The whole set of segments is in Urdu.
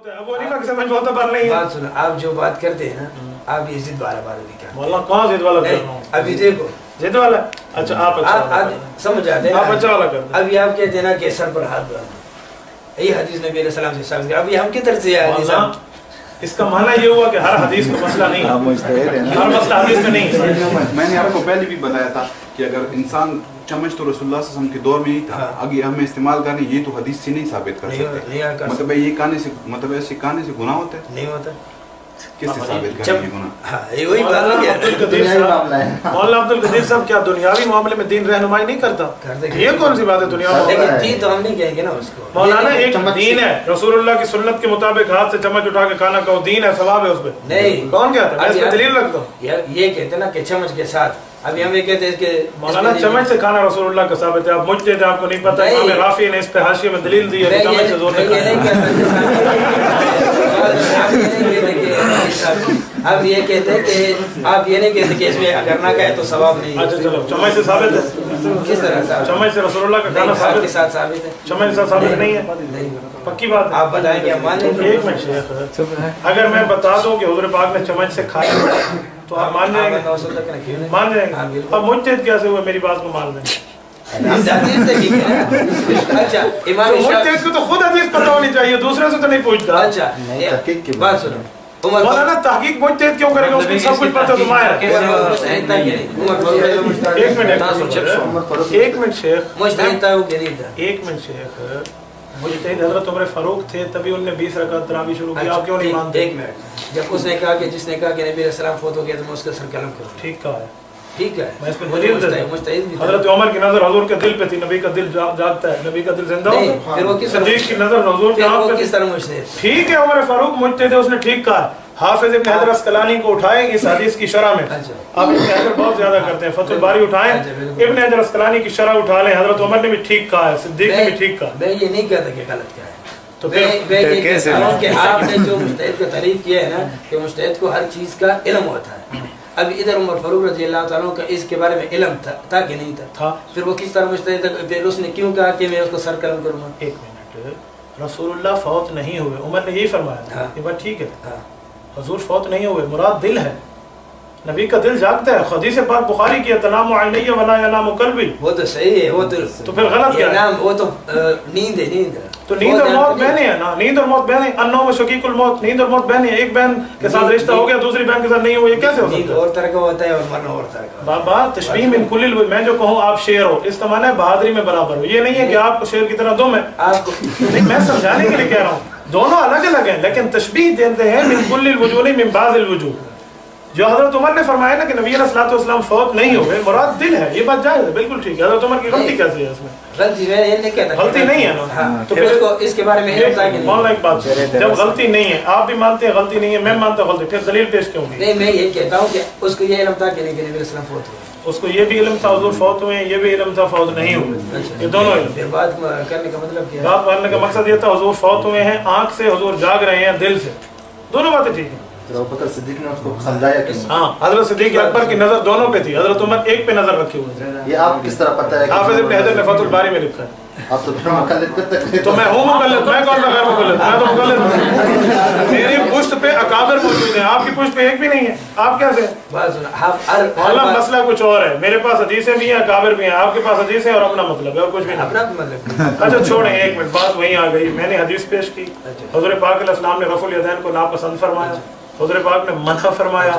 ابو حنیفہ کی سمجھ معتبر نہیں ہے. بات سنو, آپ جو بات کرتے ہیں نا, آپ یہ ضد والا بات نہیں کرتے. مولانا کہاں ضد والا کر رہا ہوں؟ ابھی دیکھو ضد والا. اچھا آپ سمجھ آتے ہیں, آپ اچھا والا کرتے ہیں. ابھی آپ کہتے ہیں نا کہ سر پر ہاتھ ڈالنا, یہ حدیث نبی علیہ السلام سے ثابت ہے. ابھی ہم کی طرف سے حدیث, اس کا معنی یہ ہوا کہ ہر حدیث کا مسئلہ نہیں ہے, ہر مسئلہ حدیث میں نہیں ہے. میں نے آپ کو پہلے بھی بتایا تھا کہ اگر انسان چمچ تو رسول اللہ صلی اللہ علیہ وسلم کے دور میں ہی تھا, اگر ہمیں استعمال کرنے یہ تو حدیث سے نہیں ثابت کر سکتے. مطلب یہ کہنے سے, مطلب ایسے کہنے سے گناہ ہوتا ہے؟ نہیں ہوتا. کس سے ثابت کریں گے گناہ؟ ہاں یہ وہی بات ہے. مولانا عبد القدیر صاحب کیا دنیاوی معاملے میں دین رہنمائی نہیں کرتا؟ یہ کون سی بات ہے دنیا میں؟ لیکن دین تو ہم نہیں کہیں گے نا اس کو. مولانا ایک دین ہے, رسول اللہ کی سنت کے مطابق ہاتھ سے چمچ اٹھا کے کھانا کھاؤ, دین ہے, ثواب ہے اس پہ. نہیں کون کہتا ہے؟ میں اس پہ دلیل رکھتا ہوں. یہ کہتے ہیں نا کہ چمچ کے ساتھ, ابھی ہم یہ کہتے ہیں کہ مولانا چمچ سے کھانا رسول اللہ کا ثابت ہے. آپ مجھتے تھے, آپ کو نہیں پتا. امام رافعی نے اس پہ حاشیے میں دلیل دی ہے چمچ سے زور اب یہ کہتے ہیں کہ آپ یہ نہیں کہتے کہ اس میں اگر نہ کہے تو ثواب نہیں. اچھا چلو, چمچ سے ثابت ہے. کس طرح ثابت؟ چمچ سے رسول اللہ کا کھانا ثابت کے ساتھ ثابت ہے. چمچ کے ساتھ ثابت نہیں ہے, پکی بات ہے. آپ بتائیں کہ ہم مان لیں گے. ایک منٹ شیخ, اگر میں بتا دوں کہ حضور پاک نے چمچ سے کھایا تو آپ مان جائیں گے؟ مان جائیں گے. اب مجتہد کیسے ہوئے میری بات کو مان لیں گے؟ اچھا امام مجتہد کو تو خود حدیث پتہ ہونی چاہیے, دوسرے سے تو نہیں پوچھتا. اچھا بات سنو, مولانا تحقیق مجتہد کیوں کرے گا, اس کو سب کچھ پتہ تو ماہر ہے. ایک منٹ شیخ, ایک منٹ شیخ. مجتہد حضرت عمر فاروق تھے, تبھی انہوں نے 20 رکعت تراویح شروع کی. آپ کیوں نہیں مانتے؟ ایک منٹ, جب اس نے کہا کہ جس نے کہا کہ نبی علیہ السلام فوت ہو گیا تو میں اس کا سر قلم کروں. ٹھیک کہا ہے, ٹھیک ہے. میں اس پہ دلیل دیتا ہوں. حضرت عمر کی نظر حضور کے دل پہ تھی, نبی کا دل جاگتا ہے, نبی کا دل زندہ ہوتا ہے. صدیق کی نظر حضور کے آنکھ پہ تھی. ٹھیک ہے, عمر فاروق مجتہد ہے, اس نے ٹھیک کہا. حافظ ابن حجر اسقلانی کو اٹھائیں اس حدیث کی شرح میں. آپ ابن حجر بہت زیادہ کرتے ہیں, فتح الباری اٹھائیں, ابن حجر اسقلانی کی شرح اٹھا لیں. حضرت عمر نے بھی ٹھیک کہا ہے, صدیق نے بھی ٹھیک کہا. میں یہ نہیں کہتا کہ غلط کیا ہے, تو میں یہ کہتا ہوں کہ آپ نے جو مجتہد کا تعریف کیا ہے نا کہ مجتہد کو ہر چیز کا علم ہوتا ہے. اب ادھر عمر فاروق رضی اللہ تعالیٰ کا اس کے بارے میں علم تھا کہ نہیں تھا؟ پھر وہ کس طرح مجتہد, پھر اس نے کیوں کہا کہ میں اس کو سر قلم کروں گا؟ ایک منٹ, رسول اللہ فوت نہیں ہوئے, عمر نے یہی فرمایا, یہ بات ٹھیک ہے. حضور فوت نہیں ہوئے, مراد دل ہے, نبی کا دل جاگتا ہے. حدیث پاک بخاری کی تنام عینی ولا ینام قلبی. وہ تو صحیح ہے, وہ تو پھر غلط کیا ہے؟ وہ تو نیند ہے, نیند ہے. تو نیند اور موت بہنیں ہیں نا, نیند اور موت بہنیں. النوم شقیق الموت, نیند اور موت بہنیں. ایک بہن کے ساتھ رشتہ ہو گیا, دوسری بہن کے ساتھ نہیں ہوا, یہ کیسے ہو سکتا ہے؟ نیند اور طرح کا ہوتا ہے اور مرنا اور طرح کا. بابا تشبیہ من کل الوجوہ, میں جو کہوں آپ شیر ہو, اس کا معنی ہے بہادری میں برابر ہو. یہ نہیں ہے کہ آپ کو شیر کی طرح دو, میں آپ کو نہیں, میں سمجھانے کے لیے کہہ رہا ہوں, دونوں الگ الگ ہیں, لیکن تشبیہ دیتے ہیں من کل الوجوہ نہیں من بعض الوجوہ. جو حضرت عمر نے فرمایا نا کہ نبی علیہ السلام فوت نہیں ہوئے, مراد دل ہے, یہ بات جائز ہے, بالکل ٹھیک ہے. حضرت عمر کی غلطی کیسے ہے اس میں؟ غلطی میں یہ نہیں کہتا, غلطی نہیں ہے نا. تو پھر اس کے بارے میں مولانا ایک بات, جب غلطی نہیں ہے, آپ بھی مانتے ہیں غلطی نہیں ہے, میں مانتا ہوں غلطی, پھر دلیل پیش کیوں کی؟ نہیں, میں یہ کہتا ہوں کہ اس کو یہ علم تھا کہ نبی علیہ السلام فوت ہوئے, اس کو یہ بھی علم تھا حضور فوت ہوئے ہیں, یہ بھی علم تھا فوت نہیں ہوئے, یہ دونوں علم. پھر بات کرنے کا مطلب کیا ہے؟ بات کرنے کا مقصد یہ تھا حضور فوت ہوئے ہیں, آنکھ سے حضور جاگ رہے ہیں, دل سے, دونوں باتیں ٹھیک ہیں. ابوبکر صدیق نے اس کو سمجھایا کہ ہاں, حضرت صدیق اکبر کی نظر دونوں پہ تھی, حضرت عمر ایک پہ نظر رکھے ہوئے. یہ آپ کس طرح پتہ ہے؟ حافظ ابن حجر نے فتح الباری میں لکھا ہے. آپ تو پھر مقلد کرتے ہیں. تو میں ہوں مقلد, میں کون سا غیر مقلد, میں تو مقلد ہوں. میری پشت پہ اکابر موجود ہیں, آپ کی پشت پہ ایک بھی نہیں ہے, آپ کیسے؟ مولانا مسئلہ کچھ اور ہے, میرے پاس حدیثیں بھی ہیں, اکابر بھی ہیں, آپ کے پاس حدیثیں اور اپنا مطلب ہے اور کچھ بھی نہیں. اپنا مطلب. اچھا چھوڑیں, ایک منٹ, بات وہیں آ گئی. میں نے حدیث پیش کی, حضور پاک علیہ السلام نے رفع الیدین کو ناپسند فرمایا, حضور پاک نے منع فرمایا,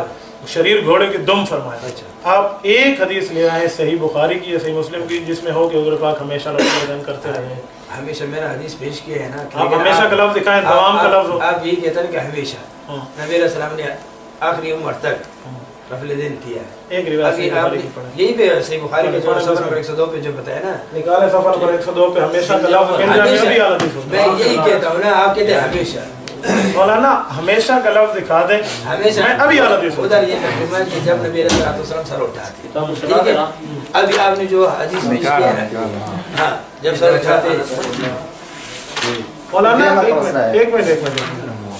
شریر گھوڑے کی دم فرمایا. آپ ایک حدیث لے آئے صحیح بخاری کی یا صحیح مسلم کی جس میں ہو کہ حضور پاک ہمیشہ رفع الیدین کرتے رہے. ہمیشہ میرا حدیث پیش کیا ہے نا, آپ ہمیشہ کا لفظ دکھائیں, دوام کا لفظ ہو. آپ یہ کہتے ہیں کہ ہمیشہ نبی علیہ السلام نے آخری عمر تک رفع الیدین کیا ہے. ایک روایت صحیح بخاری کی پڑھیں, یہی پہ صحیح بخاری کے جو سفر پر 102 پہ جو بتایا نا, نکالے سفر پر 102 پہ ہمیشہ کا لفظ مل جائے گا بھی اعلیٰ حدیث ہوگا. میں یہی کہتا ہوں نا, آپ کہتے ہیں ہمیشہ. مولانا ہمیشہ کا لفظ دکھا دیں, ہمیشہ میں ابھی اعلیٰ حدیث ہوگا. ادھر یہ ترجمہ ہے کہ جب نبی علیہ السلام سر اٹھاتے, ٹھیک ہے. ابھی آپ نے جو حدیث پیش کیا ہے, ہاں جب سر اٹھاتے. مولانا ایک منٹ,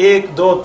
1 2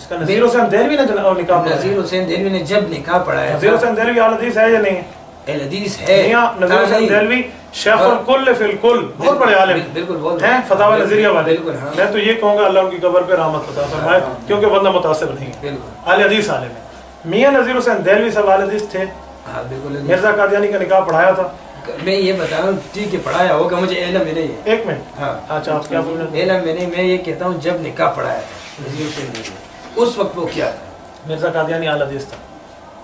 اس کا نذیر حسین دہلوی نے نکاح پڑھا؟ نذیر حسین دہلوی نے جب نکاح پڑھایا، نذیر حسین دہلوی اہل حدیث ہے یا نہیں؟ اہل حدیث ہے. نذیر حسین دہلوی شیخ الکل فی الکل، بہت بڑے عالم ہیں، فتاوی نظریہ والے. میں تو یہ کہوں گا اللہ ان کی قبر پہ رحمت عطا فرمائے، کیونکہ بندہ متاثر نہیں ہے، اہل حدیث عالم ہے. میاں نذیر حسین دہلوی صاحب اہل حدیث تھے. مرزا قادیانی کا نکاح پڑھایا تھا. میں یہ بتا رہا ہوں ٹھیک ہے پڑھایا ہوگا، مجھے علم میں نہیں ہے. ایک منٹ. ہاں اچھا آپ کیا بول رہے ہیں؟ علم میں نہیں، میں یہ کہتا ہوں جب نکاح پڑھایا تھا نذیر حسین دہلوی، اس وقت وہ کیا تھا؟ مرزا قادیانی اہل حدیث تھا.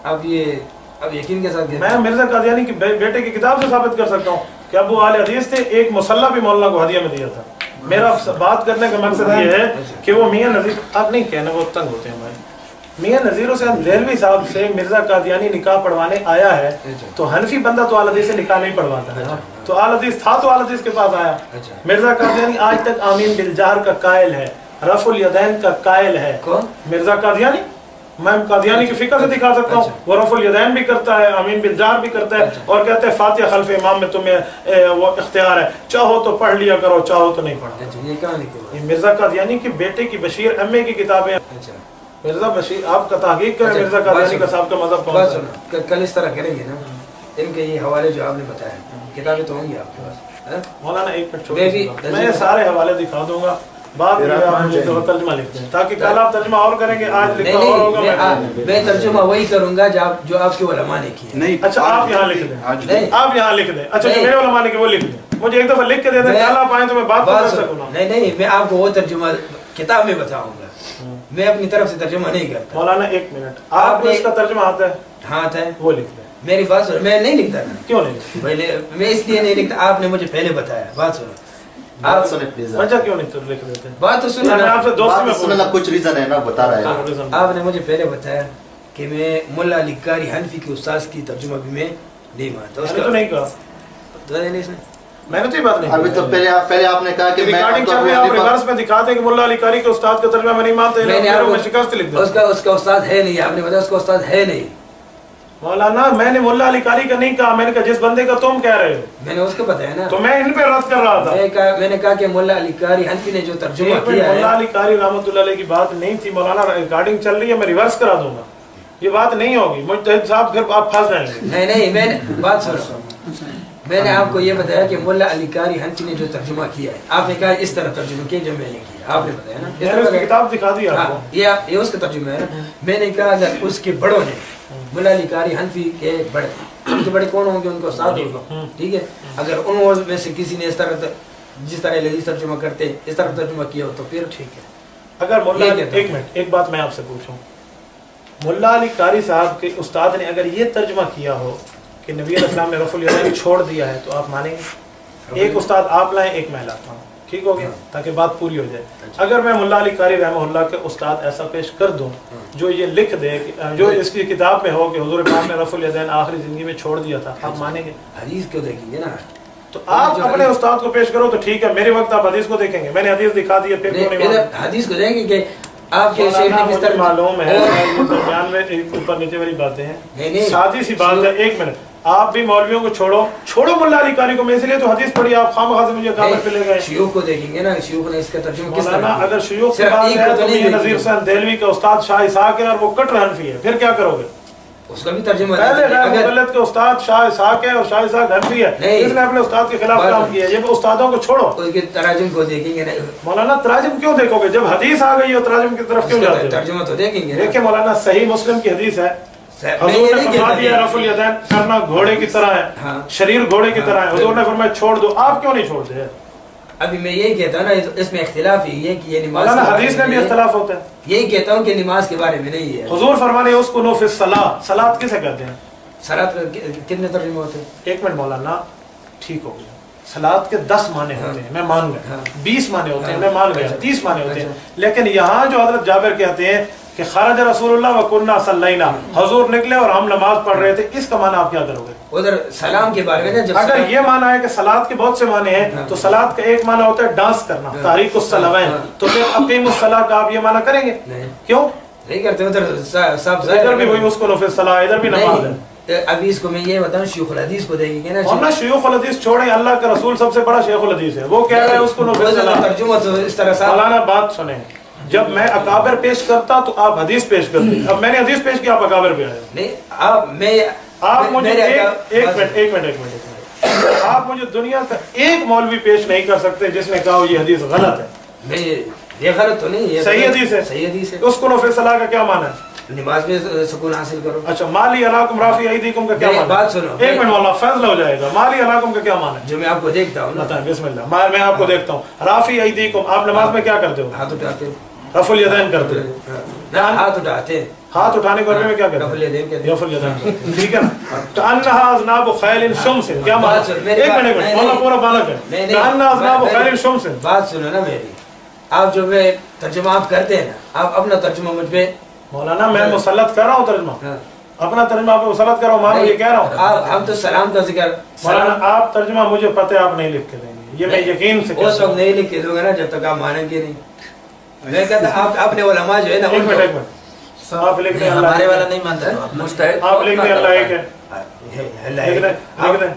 اب یقین کے ساتھ میں مرزا قادیانی کی بیٹے کی کتاب سے ثابت کر سکتا ہوں کہ ابو اہل حدیث تھے. ایک مسلح بھی مولانا کو ہدیہ میں دیا تھا. میرا بات کرنے کا مقصد یہ ہے کہ وہ میاں نذیر، آپ نہیں کہنا وہ تنگ ہوتے ہیں بھائی. میاں نذیر حسین دہلوی صاحب سے مرزا قادیانی نکاح پڑھوانے آیا ہے تو حنفی بندہ تو اہل حدیث سے نکاح نہیں پڑھواتا ہے، تو اہل حدیث تھا تو اہل حدیث کے پاس آیا. مرزا قادیانی آج تک آمین بالجہر کا قائل ہے، رفع الیدین کا قائل ہے. مرزا قادیانی، میں قادیانی کی فقہ سے دکھا سکتا ہوں، وہ رفع الیدین بھی کرتا ہے، آمین بالجہر بھی کرتا ہے، اور کہتے ہیں فاتحہ خلف امام میں تمہیں وہ اختیار ہے، چاہو تو پڑھ لیا کرو چاہو تو نہیں پڑھا. یہ مرزا قادیانی کی بیٹے کی بشیر امی کی کتابیں. مرزا بشیر، آپ کا تحقیق کریں مرزا قادیانی کا صاحب کا مذہب کون سا ہے؟ کل اس طرح کریں گے نا، ان کے یہ حوالے جو آپ نے بتایا، کتابیں تو ہوں گی آپ کے پاس. مولانا ایک منٹ چھوڑیے، میں سارے حوالے دکھا دوں گا. بات یہ آپ مجھے ترجمہ لکھ دیں تاکہ کل آپ ترجمہ اور کریں گے، آج لکھا اور ہوگا. میں ترجمہ وہی کروں گا جو آپ کے علماء نے کیا. نہیں اچھا آپ یہاں لکھ دیں، آپ یہاں لکھ دیں. اچھا جو میرے علماء نے کیا وہ لکھ دیں، مجھے ایک دفعہ لکھ کے دے دیں، کل آپ آئیں تو میں بات کر سکوں. نہیں میں آپ کو وہ ترجمہ کتاب میں بتاؤں گا، میں اپنی طرف سے ترجمہ نہیں کرتا. مولانا ایک منٹ، آپ کو اس کا ترجمہ آتا ہے؟ ہاں آتا ہے. وہ لکھ دیں. میری بات سنو، میں نہیں لکھتا. کیوں نہیں؟ پہلے میں اس لیے نہیں لکھتا، آپ نے مجھے پہلے بتایا. بات سنو، آپ سنیں پلیز. اچھا کیوں نہیں لکھ دیتے؟ بات تو سنو، آپ سے دوستی میں سننا کچھ ریزن ہے نا بتا رہا ہے. آپ نے مجھے پہلے بتایا کہ میں ملا علی قاری حنفی کے استاد کی ترجمہ بھی میں نہیں مانتا. اس کا نہیں کہا، میں نے تو یہ بات نہیں. ابھی تو پہلے آپ نے کہا کہ ریکارڈنگ چل رہی ہے، آپ ریورس میں دکھاتے ہیں کہ ملا علی قاری کے استاد کا ترجمہ میں نہیں مانتے. میں شکست لکھ دوں. اس کا استاد ہے نہیں، آپ نے بتایا اس کا استاد ہے نہیں. مولانا میں نے ملا علی قاری کا نہیں کہا، میں نے کہا جس بندے کا تم کہہ رہے ہو. میں نے اس کو بتایا نا، تو میں ان پہ رد کر رہا تھا. میں نے کہا کہ ملا علی قاری حنفی نے جو ترجمہ کیا ہے، ملا علی قاری رحمۃ اللہ علیہ کی بات نہیں تھی. مولانا ریکارڈنگ چل رہی ہے، میں ریورس کرا دوں گا. یہ بات نہیں ہوگی مجتہد صاحب، پھر آپ پھنس جائیں گے. نہیں میں نے بات سنو، میں نے آپ کو یہ بتایا کہ ملا علی قاری حنفی نے جو ترجمہ کیا ہے، آپ نے کہا اس طرح ترجمہ کیا جو میں نے کیا. آپ نے بتایا نا، اس طرح کتاب دکھا دی آپ کو. یہ اس کا ترجمہ ہے نا. میں نے کہا اگر اس کے بڑوں نے، ملا علی قاری حنفی کے بڑے، ان کے بڑے کون ہوں گے؟ ان کو استاد ہوگا، ٹھیک ہے. اگر ان میں سے کسی نے اس طرح جس طرح لذیذ ترجمہ کرتے اس طرح ترجمہ کیا ہو تو پھر ٹھیک ہے. اگر ملا، ایک منٹ، ایک بات میں آپ سے پوچھوں، ملا علی قاری صاحب کے استاد نے اگر یہ ترجمہ کیا ہو کہ نبی علیہ السلام نے رفع الیدین چھوڑ دیا ہے تو آپ مانیں گے؟ ایک استاد آپ لائیں، ایک میں لاتا ہوں، ٹھیک ہو گیا، تاکہ بات پوری ہو جائے. اگر میں ملا علی قاری رحمہ اللہ کے استاد ایسا پیش کر دوں جو یہ لکھ دے، جو اس کی کتاب میں ہو کہ حضور پاک نے رفع الیدین آخری زندگی میں چھوڑ دیا تھا، آپ مانیں گے؟ حدیث کیوں دیکھیں گے نا؟ تو آپ اپنے استاد کو پیش کرو تو ٹھیک ہے، میرے وقت آپ حدیث کو دیکھیں گے. میں نے حدیث دکھا دی ہے، پھر کیوں نہیں حدیث کو دیکھیں گے کہ آپ کے شیخ نے کس طرح معلوم ہے. درمیان میں اوپر نیچے والی باتیں ہیں، سادی سی بات ہے. ایک منٹ، آپ بھی مولویوں کو چھوڑو ملا علی قاری کو. میں اس لیے تو حدیث پڑھی، آپ خواہ مجھے کامل پہ لے گئے. شیوخ کو دیکھیں گے نا، شیوخ نے اس کا ترجمہ کس طرح. اگر شیوخ کی بات ہے تو یہ نذیر حسین دہلوی کا استاد شاہ اسحاق ہے اور وہ کٹر حنفی ہے، پھر کیا کرو گے؟ اس کا بھی ترجمہ پہلے غیر مقلد کے استاد شاہ اسحاق ہے اور شاہ اسحاق حنفی ہے، اس نے اپنے استاد کے خلاف کام کیا. یہ استادوں کو چھوڑو، اس کے تراجم کو دیکھیں گے. مولانا تراجم کیوں دیکھو گے جب حدیث آ گئی ہو؟ تراجم کی طرف کیوں جاتے؟ ترجمہ تو دیکھیں گے. دیکھیں مولانا، صحیح مسلم کی حدیث ہے، حضور نے فرما دیا رفع الیدین کرنا گھوڑے کی طرح ہے، شریر گھوڑے کی طرح ہے. حضور نے فرمایا چھوڑ دو، آپ کیوں نہیں چھوڑتے؟ ابھی میں یہی کہتا ہوں نا، اس میں اختلاف ہی ہے کہ یہ نماز، حدیث میں بھی اختلاف ہوتا ہے. یہی کہتا ہوں کہ نماز کے بارے میں نہیں ہے. حضور فرمانے اس کو فی الصلاۃ، صلاۃ کسے کہتے ہیں؟ صلاۃ کتنے ترجمے ہوتے ہیں؟ ایک منٹ مولانا، ٹھیک ہو گیا، صلاۃ کے 10 معنی ہوتے ہیں، میں مان گیا. 20 معنی ہوتے ہیں، میں مان گیا. 30 معنی ہوتے ہیں. لیکن یہاں جو حضرت جابر کہتے ہیں کہ خرج رسول اللہ وکنا صلینا، حضور نکلے اور ہم نماز پڑھ رہے تھے، اس کا معنی آپ کیا کرو گے؟ ادھر سلام کے بارے میں اگر یہ معنی ہے کہ صلاۃ کے بہت سے معنی ہیں تو صلاۃ کا ایک معنی ہوتا ہے ڈانس کرنا، تحریک الصلوین، تو پھر اقیم الصلاۃ کا آپ یہ معنی کریں گے؟ کیوں نہیں کرتے؟ ادھر بھی وہی اس کو فی الصلاۃ، ادھر بھی نماز ہے. ابھی اس کو میں یہ بتاؤں، شیوخ الحدیث کو دیکھیں گے نا. ورنہ شیوخ الحدیث چھوڑیں، اللہ کا رسول سب سے بڑا شیخ الحدیث ہے، وہ کہہ رہے ہیں اس کو ترجمہ تو اس طرح سے. مولانا بات سنیں، جب میں اکابر پیش کرتا تو آپ حدیث پیش کرتے. اب میں نے حدیث پیش کی, آپ اکابر پہ آئے. نہیں آپ مجھے ایک منٹ آپ مجھے دنیا کا ایک مولوی پیش نہیں کر سکتے جس نے کہا یہ حدیث غلط ہے. نہیں یہ غلط تو نہیں, صحیح حدیث ہے. صحیح حدیث ہے. اس کو نفل صلاح کا کیا معنی ہے؟ نماز میں سکون حاصل کرو. اچھا مالی علاکم رافی ایدیکم کا کیا معنی ہے؟ بات سنو, ایک منٹ مولانا فیصلہ ہو جائے گا. مالی علاکم کا کیا معنی ہے؟ جو میں آپ کو دیکھتا ہوں. بتائیں بسم اللہ. میں آپ کو دیکھتا ہوں. رافی ایدیکم, آپ نماز میں کیا کرتے ہو؟ ہاتھ اٹھاتے ہیں. رفع الیدین کرتے ہیں. ہاتھ اٹھاتے ہیں. ہاتھ اٹھانے کے بارے میں کیا کرتے ہیں؟ رفع الیدین کہتے ہیں. رفع الیدین, ٹھیک ہے نا. کأنها اذناب خیل شمس, کیا معنی ہے؟ ایک منٹ مولانا پورا بالا کریں. کأنها اذناب خیل شمس. بات سنو نا میری, آپ جو ہے ترجمہ آپ کرتے ہیں نا, آپ اپنا ترجمہ مجھ پہ. مولانا میں مسلط کر رہا ہوں ترجمہ, اپنا ترجمہ آپ کو مسلط کر رہا ہوں. مانو یہ کہہ رہا ہوں. ہم تو سلام کا ذکر. مولانا آپ ترجمہ مجھے پتہ ہے آپ نہیں لکھ کے دیں گے, یہ میں یقین سے اس وقت نہیں لکھ کے دوں گا نا جب تک آپ مانیں گے نہیں. میں کہتا آپ اپنے علماء جو ہے نا, ایک منٹ آپ لکھ دیں اللہ ہمارے والا نہیں مانتا, آپ لکھ دیں اللہ ایک ہے.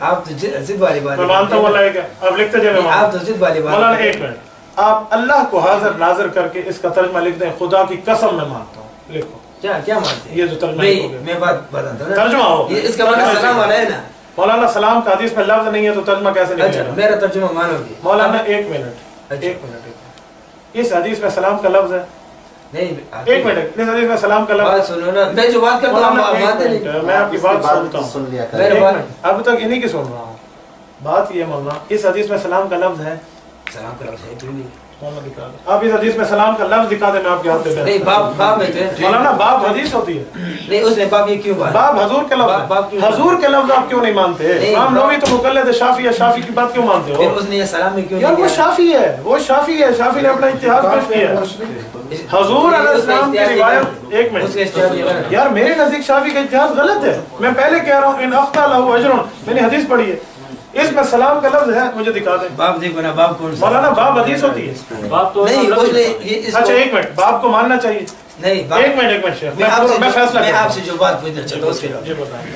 آپ تو ضد والی بات. میں مانتا ہوں اللہ ایک ہے, آپ لکھتے جائیں. آپ تو ضد والی بات. مولانا ایک منٹ, آپ اللہ کو حاضر ناظر کر کے اس کا ترجمہ لکھ دیں. خدا کی قسم میں مانتا ہوں. لکھو کیا مانتے ہیں؟ یہ جو ترجمہ میں بات بتاتا ہوں. ترجمہ ہو اس کا معنی سلام والا ہے نا. مولانا سلام کا حدیث میں لفظ نہیں ہے تو ترجمہ کیسے نہیں ہے؟ میرا ترجمہ مانو گے مولانا. ایک منٹ, اس حدیث میں سلام کا لفظ ہے. نہیں ایک منٹ, اس حدیث میں سلام کا لفظ. بات سنو نا, میں جو بات کرتا ہوں آپ مانتے نہیں. میں آپ کی بات سنتا ہوں. اب تک انہی کی سن رہا ہوں. بات یہ مولانا, اس حدیث میں سلام کا لفظ ہے. سلام کا لفظ ہے کیوں نہیں؟ آپ اس حدیث میں سلام کا لفظ دکھا دیں, میں آپ کے ہاتھ پہ. نہیں باب میں تھے مولانا باب حدیث ہوتی ہے. نہیں اس نے باب یہ کیوں بات, باب حضور کے لفظ. حضور کے لفظ آپ کیوں نہیں مانتے؟ امام نووی تو مقلد شافعی ہے, شافعی کی بات کیوں مانتے ہو؟ پھر اس نے یہ سلام میں کیوں؟ یار وہ شافعی ہے, وہ شافعی ہے, شافعی نے اپنا اجتہاد پیش کیا. حضور علیہ السلام کی روایت. ایک منٹ یار, میرے نزدیک شافعی کا اجتہاد غلط ہے. میں پہلے کہہ رہا ہوں ان اخطا لہ اجر, میں نے حدیث پڑھی ہے, اس میں سلام کا لفظ ہے. مجھے دکھا دیں باب. دیکھو نا باب کون سا مولانا. باب حدیث ہوتی ہے. باب تو نہیں. اچھا ایک منٹ, باب کو ماننا چاہیے. نہیں ایک منٹ شیخ, میں فیصلہ میں آپ سے جو بات پوچھنا چاہتا ہوں,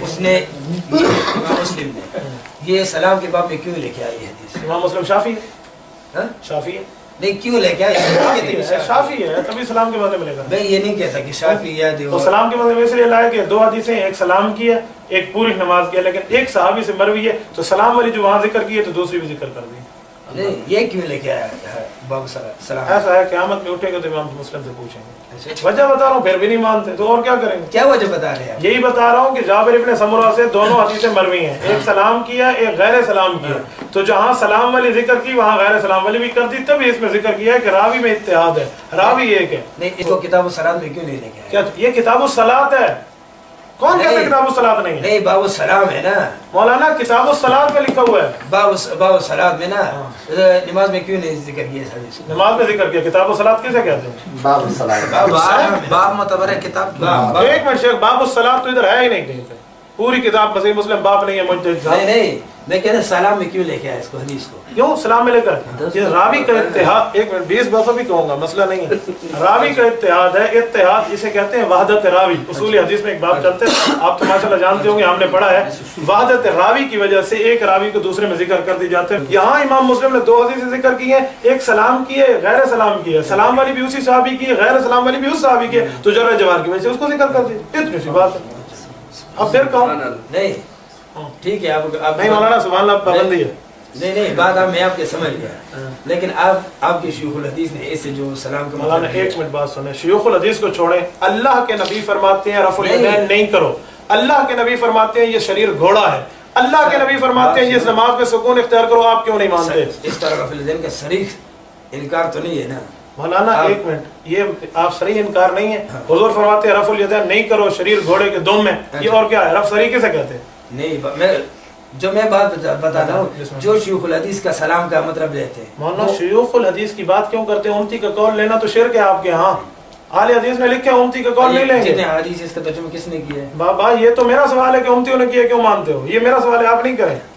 اس نے امام مسلم نے یہ سلام کے باب میں کیوں لے کے آئی حدیث؟ امام مسلم شافعی ہے. شافعی ہے نہیں کیوں لے کے آئی؟ شافعی ہے تبھی سلام کے معنی ملے گا. میں یہ نہیں کہتا کہ شافعی ہے. تو سلام کے معنی اس لیے لائے کہ دو حدیثیں, ایک سلام کی ہے, ایک پوری نماز کی ہے, لیکن ایک صحابی سے مروی ہے, تو سلام والی جو وہاں ذکر کی ہے تو دوسری بھی ذکر کر دی. نہیں یہ کیوں لے کے آیا باب سلام؟ ایسا ہے قیامت میں اٹھے گا تو امام مسلم سے پوچھیں گے. وجہ بتا رہا ہوں, پھر بھی نہیں مانتے تو اور کیا کریں گے؟ کیا وجہ بتا رہے ہیں؟ یہی بتا رہا ہوں کہ جابر ابن سمرہ سے دونوں حدیثیں مروی ہیں, ایک سلام کیا, ایک غیر سلام کیا. تو جہاں سلام والی ذکر کی وہاں غیر سلام والی بھی کر دی, تبھی اس میں ذکر کیا ہے کہ راوی میں اتحاد ہے, راوی ایک ہے. نہیں اس کو کتاب الصلاۃ میں کیوں نہیں لے کے آیا؟ کیا یہ کتاب الصلاۃ ہے؟ کون کہتا ہے کتاب الصلاۃ نہیں ہے؟ نہیں باب السلام ہے نا مولانا, کتاب الصلاۃ میں لکھا ہوا ہے. باب الصلاۃ میں نا نماز میں کیوں نہیں ذکر کیا حدیث؟ نماز میں ذکر کیا. کتاب الصلاۃ کسے کہتے ہیں؟ باب الصلاۃ. باب معتبر ہے کتاب کی. ایک منٹ شیخ, باب الصلاۃ تو ادھر ہے ہی نہیں کہیں پہ. پوری کتاب صحیح مسلم باب نہیں ہے. مجتہد صاحب نہیں میں کہہ رہا سلام میں کیوں لے کے آیا اس کو حدیث کو؟ کیوں سلام میں لے کر؟ یہ راوی کا اتحاد. ایک منٹ 20 دفعہ بھی کہوں گا, مسئلہ نہیں ہے. راوی کا اتحاد ہے. اتحاد اسے کہتے ہیں وحدت راوی. اصول حدیث میں ایک باب چلتے ہیں, آپ تو ماشاءاللہ جانتے ہوں گے, ہم نے پڑھا ہے. وحدت راوی کی وجہ سے ایک راوی کو دوسرے میں ذکر کر دی جاتے ہیں. یہاں امام مسلم نے دو حدیثیں ذکر کی ہیں, ایک سلام کی ہے, غیر سلام کی ہے. سلام والی بھی اسی صحابی کی ہے, غیر سلام والی بھی اس صحابی کی ہے, تو جرح جوار کی وجہ سے اس کو ذکر کر دی. اتنی سی بات ہے. اب پھر کہوں نہیں ٹھیک ہے آپ نہیں مولانا سبحان اللہ پابندی ہے. نہیں بات میں آپ کے سمجھ گیا, لیکن آپ کے شیوخ الحدیث نے ایسے جو سلام کا مولانا ایک منٹ بات سنیں. شیوخ الحدیث کو چھوڑیں. اللہ کے نبی فرماتے ہیں رفع الیدین نہیں کرو. اللہ کے نبی فرماتے ہیں یہ شریر گھوڑا ہے. اللہ کے نبی فرماتے ہیں یہ نماز میں سکون اختیار کرو. آپ کیوں نہیں مانتے؟ اس طرح رفع الیدین کا صریح انکار تو نہیں ہے نا مولانا. ایک منٹ, یہ آپ صریح انکار نہیں ہے. حضور فرماتے ہیں رفع الیدین نہیں کرو, شریر گھوڑے کے دم میں. یہ اور کیا ہے؟ رفع صریح کسے کہتے ہیں؟ نہیں جو میں بات بتاتا ہوں, جو شیوخ الحدیث کا سلام کا مطلب لیتے ہیں. مولانا شیوخ الحدیث کی بات کیوں کرتے ہیں؟ امتی کا قول لینا تو شرک ہے آپ کے ہاں. اہل حدیث نے لکھا ہے امتی کا قول نہیں لیں گے. جتنے حدیث اس کا ترجمہ کس نے کیا ہے؟ بابا یہ تو میرا سوال ہے کہ امتیوں نے کیا کیوں مانتے ہو. یہ میرا سوال ہے, آپ نہیں کریں.